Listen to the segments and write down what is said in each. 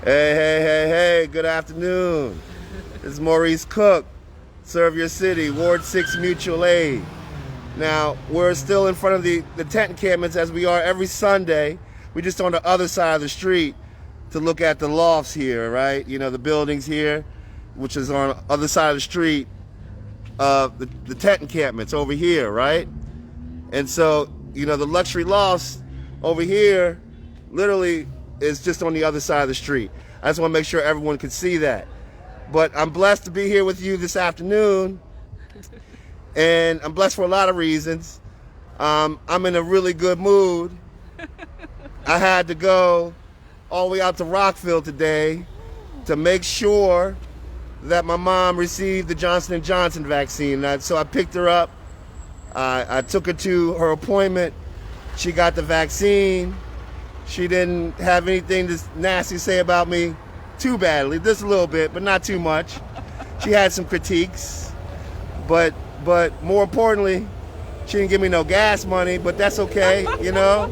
Hey, good afternoon. This is Maurice Cook, Serve Your City, Ward 6 Mutual Aid. Now, we're still in front of the tent encampments as we are every Sunday. We're just on the other side of the street to look at the lofts here, right? You know, the buildings here, which is on the other side of the street, the tent encampments over here, right? And so, you know, the luxury lofts over here literally is just on the other side of the street. I just want to make sure everyone can see that. But I'm blessed to be here with you this afternoon. And I'm blessed for a lot of reasons. I'm in a really good mood. I had to go all the way out to Rockville today to make sure that my mom received the Johnson & Johnson vaccine. So I picked her up. I took her to her appointment. She got the vaccine. She didn't have anything nasty to say about me too badly. Just a little bit, but not too much. She had some critiques, but more importantly, she didn't give me no gas money. But that's okay, you know.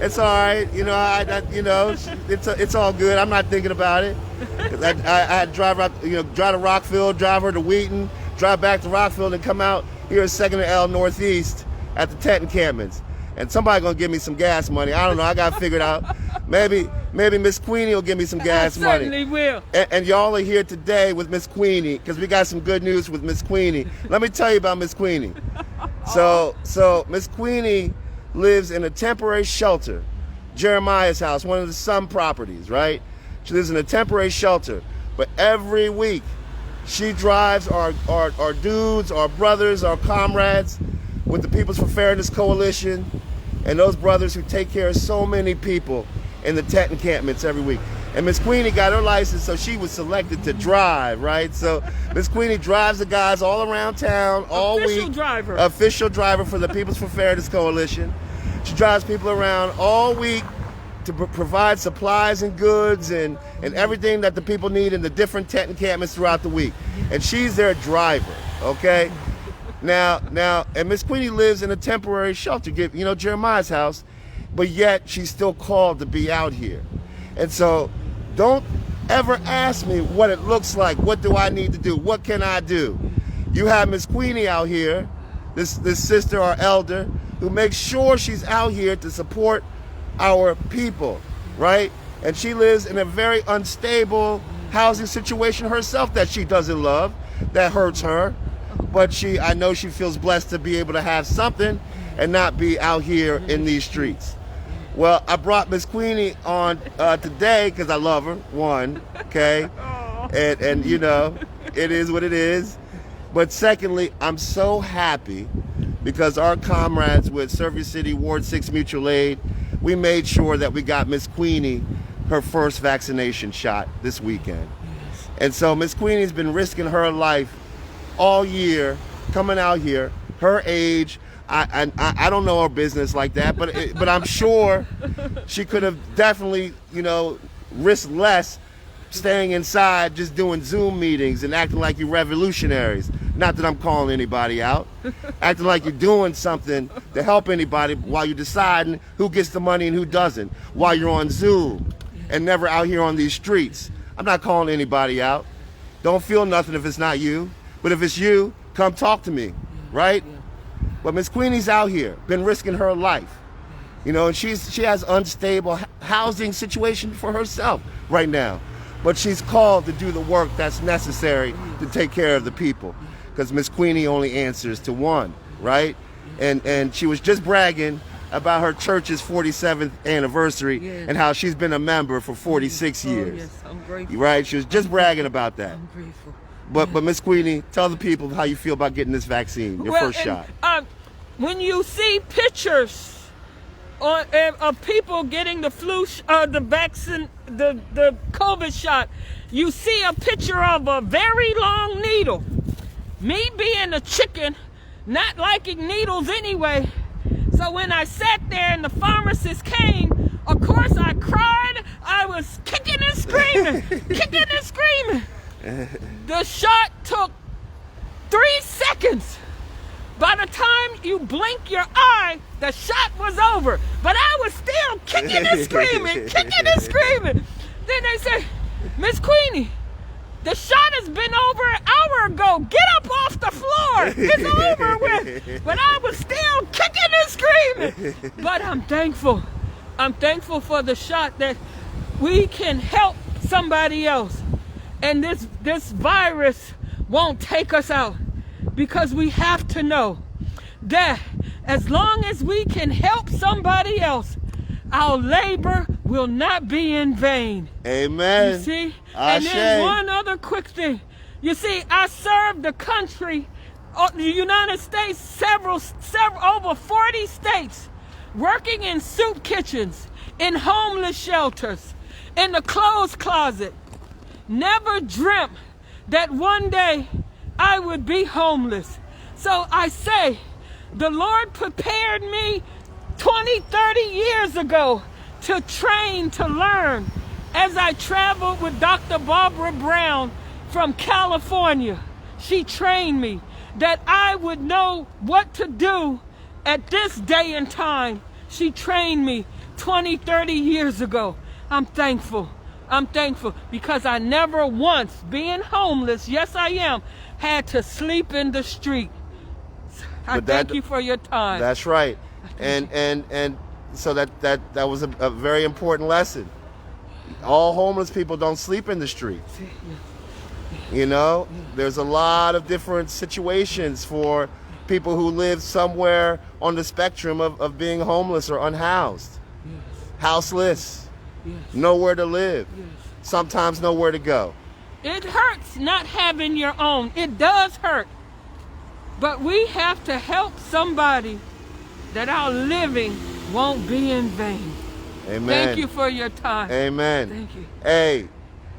It's all right, you know. It's all good. I'm not thinking about it. I had to drive out, drive to Rockville, drive her to Wheaton, drive back to Rockville, and come out here at 2nd and L Northeast at the tent encampments. And somebody gonna give me some gas money. I don't know. I got figured out. Maybe Miss Queenie will give me some gas money. Certainly will. And y'all are here today with Miss Queenie because we got some good news with Miss Queenie. Let me tell you about Miss Queenie. So Miss Queenie lives in a temporary shelter, Jeremiah's house, one of the Sun properties, right? She lives in a temporary shelter, but every week she drives our dudes, our brothers, our comrades with the People's for Fairness Coalition, and those brothers who take care of so many people in the tent encampments every week. And Miss Queenie got her license, so she was selected to drive, right? So Miss Queenie drives the guys all around town all week. Official driver for the People's for Fairness Coalition. She drives people around all week to provide supplies and goods and everything that the people need in the different tent encampments throughout the week. And she's their driver, okay? Now, and Miss Queenie lives in a temporary shelter, Jeremiah's house, but yet she's still called to be out here. And so don't ever ask me what it looks like. What do I need to do? What can I do? You have Miss Queenie out here, this sister or elder, who makes sure she's out here to support our people, right? And she lives in a very unstable housing situation herself that she doesn't love, that hurts her. But I know she feels blessed to be able to have something and not be out here in these streets. Well, I brought Miss Queenie on today because I love her, one, okay? And it is what it is. But secondly, I'm so happy because our comrades with Serve Your City, Ward 6 Mutual Aid, we made sure that we got Miss Queenie her first vaccination shot this weekend. And so Miss Queenie's been risking her life all year, coming out here, her age. I don't know her business like that, but I'm sure she could have definitely, risked less staying inside, just doing Zoom meetings and acting like you're revolutionaries. Not that I'm calling anybody out. Acting like you're doing something to help anybody while you're deciding who gets the money and who doesn't, while you're on Zoom and never out here on these streets. I'm not calling anybody out. Don't feel nothing if it's not you. But if it's you, come talk to me, right? But Miss Queenie's out here, been risking her life. And she has unstable housing situation for herself right now. But she's called to do the work that's necessary to take care of the people. Because Miss Queenie only answers to one, right? And she was just bragging about her church's 47th anniversary and how she's been a member for 46 years. Yes, I'm grateful. Right? She was just bragging about that. I'm grateful. But Miss Queenie, tell the people how you feel about getting this vaccine, your first shot. When you see pictures of people getting the flu, the vaccine, the COVID shot, you see a picture of a very long needle. Me being a chicken, not liking needles anyway. So when I sat there and the pharmacist came, of course I cried. I was kicking and screaming, kicking and screaming. The shot took 3 seconds. By the time you blink your eye, the shot was over. But I was still kicking and screaming, kicking and screaming. Then they said, Miss Queenie, the shot has been over an hour ago. Get up off the floor. It's over with. But I was still kicking and screaming. But I'm thankful. I'm thankful for the shot that we can help somebody else. And this virus won't take us out, because we have to know that as long as we can help somebody else, our labor will not be in vain. Amen. You see? Ashe. And then one other quick thing. You see, I served the country, the United States, several over 40 states, working in soup kitchens, in homeless shelters, in the clothes closet. Never dreamt that one day I would be homeless. So I say, the Lord prepared me 20, 30 years ago to train, to learn, as I traveled with Dr. Barbara Brown from California. She trained me that I would know what to do at this day and time. She trained me 20, 30 years ago. I'm thankful. I'm thankful because I never once, being homeless, yes I am, had to sleep in the street. I thank you for your time. That's right. And so that was a very important lesson. All homeless people don't sleep in the street. You know, there's a lot of different situations for people who live somewhere on the spectrum of being homeless or unhoused, houseless, nowhere to live, sometimes nowhere to go. It hurts not having your own. It does hurt. But we have to help somebody that our living won't be in vain. Amen. Thank you for your time. Amen. Thank you. Hey,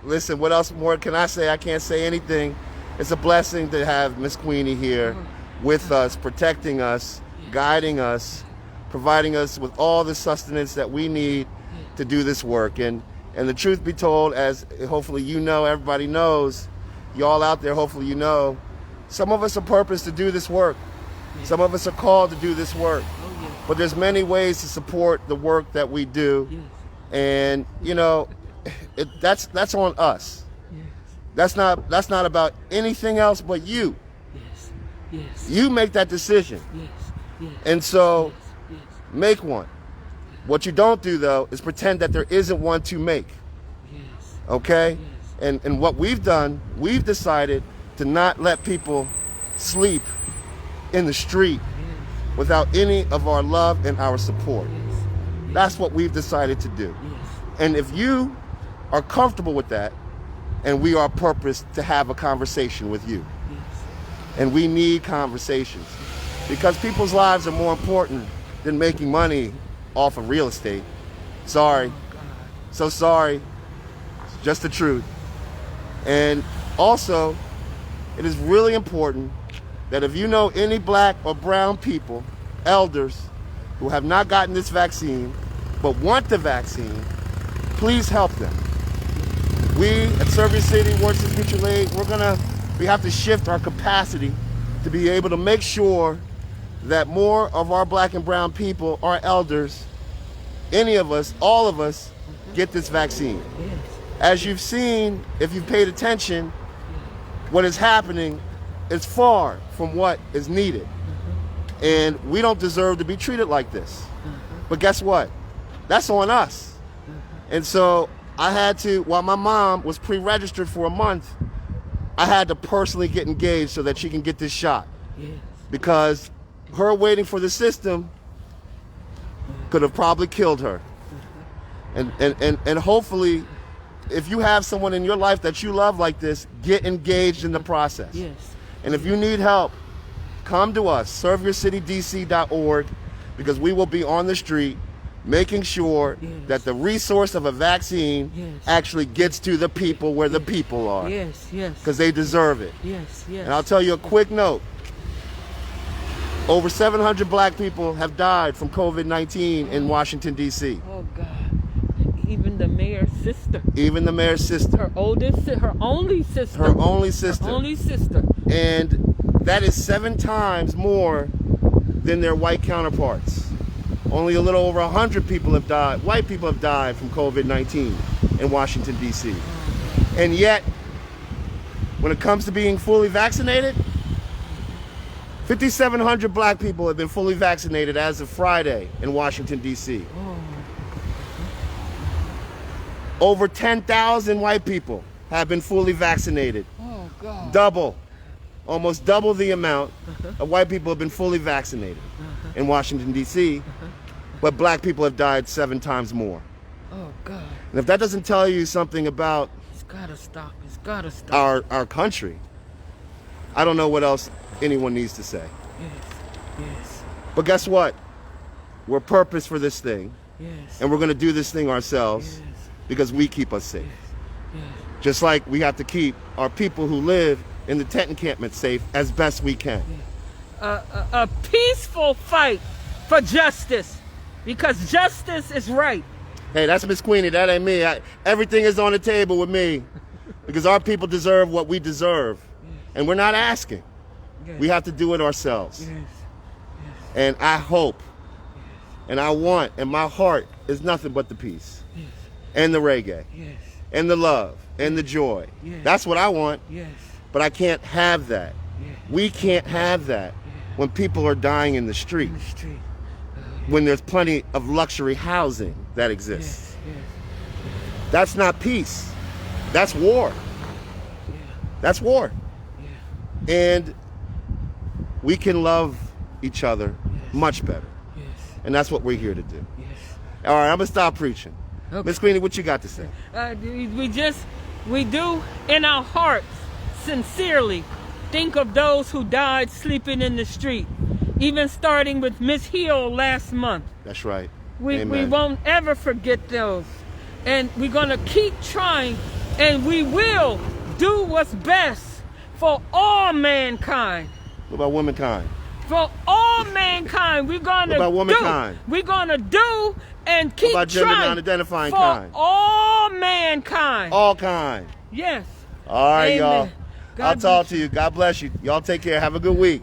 listen, what else more can I say? I can't say anything. It's a blessing to have Miss Queenie here with us, protecting us, guiding us, providing us with all the sustenance that we need to do this work. And the truth be told, as hopefully you know, everybody knows, y'all out there, hopefully you know, some of us are purposed to do this work. Some of us are called to do this work. But there's many ways to support the work that we do. And, you know, that's on us. That's not about anything else but you. You make that decision. And so make one. What you don't do, though, is pretend that there isn't one to make. Okay? And what we've done, we've decided to not let people sleep in the street without any of our love and our support. That's what we've decided to do. And if you are comfortable with that, and we are purposed to have a conversation with you. And we need conversations because people's lives are more important than making money off of real estate. Sorry. So sorry. It's just the truth. And also, it is really important that if you know any black or brown people, elders, who have not gotten this vaccine, but want the vaccine, please help them. We at Service City, Worcester Mutual Aid, we have to shift our capacity to be able to make sure that more of our black and brown people, our elders, any of us, all of us, get this vaccine. As you've seen, if you've paid attention, what is happening is far from what is needed. And we don't deserve to be treated like this. But guess what? That's on us. And so I had to, while my mom was pre-registered for a month, I had to personally get engaged so that she can get this shot. Because her waiting for the system could have probably killed her. And hopefully, if you have someone in your life that you love like this, get engaged in the process. And if you need help, come to us, serveyourcitydc.org, because we will be on the street making sure that the resource of a vaccine actually gets to the people where the people are. Because they deserve it. And I'll tell you a quick note. Over 700 black people have died from COVID-19 in Washington, D.C. Oh, God. Even the mayor's sister. Even the mayor's sister. Her oldest, her only sister. Her only sister. Her only sister. And that is 7 times more than their white counterparts. Only a little over 100 people have died, white people have died from COVID-19 in Washington, D.C. And yet, when it comes to being fully vaccinated, 5,700 black people have been fully vaccinated as of Friday in Washington, D.C. Over 10,000 white people have been fully vaccinated. Oh, God. Double, almost double the amount of white people have been fully vaccinated in Washington, D.C., but black people have died 7 times more. Oh, God. And if that doesn't tell you something about It's gotta stop. It's gotta stop. our country, I don't know what else anyone needs to say. Yes. But guess what? We're purpose for this thing, Yes. and we're going to do this thing ourselves Yes. because we keep us safe. Yes. Just like we have to keep our people who live in the tent encampment safe as best we can. A peaceful fight for justice, because justice is right. Hey, that's Miss Queenie. That ain't me. Everything is on the table with me because our people deserve what we deserve, and we're not asking. Yes. We have to do it ourselves. Yes. And I hope, and I want, and my heart is nothing but the peace, Yes. and the reggae, Yes. and the love, and the joy. Yes. That's what I want, Yes. but I can't have that. Yes. We can't have that when people are dying in the street, In the street. when there's plenty of luxury housing that exists. Yes. That's not peace. That's war. Yeah. That's war. Yeah. And we can love each other much better. Yes. And that's what we're here to do. Yes. All right, I'm going to stop preaching. Okay. Miss Queenie, what you got to say? We do in our hearts sincerely think of those who died sleeping in the street, even starting with Miss Hill last month. That's right. We Amen. won't ever forget those. And we're going to keep trying, and we will do what's best for all mankind. What about womankind? For all mankind, we're going to What about womankind? We're going to do and keep What about gender trying non-identifying for kind? all mankind. All kind. Yes. All right, Amen. y'all. God I'll talk bless to you. God bless you. Y'all take care. Have a good week.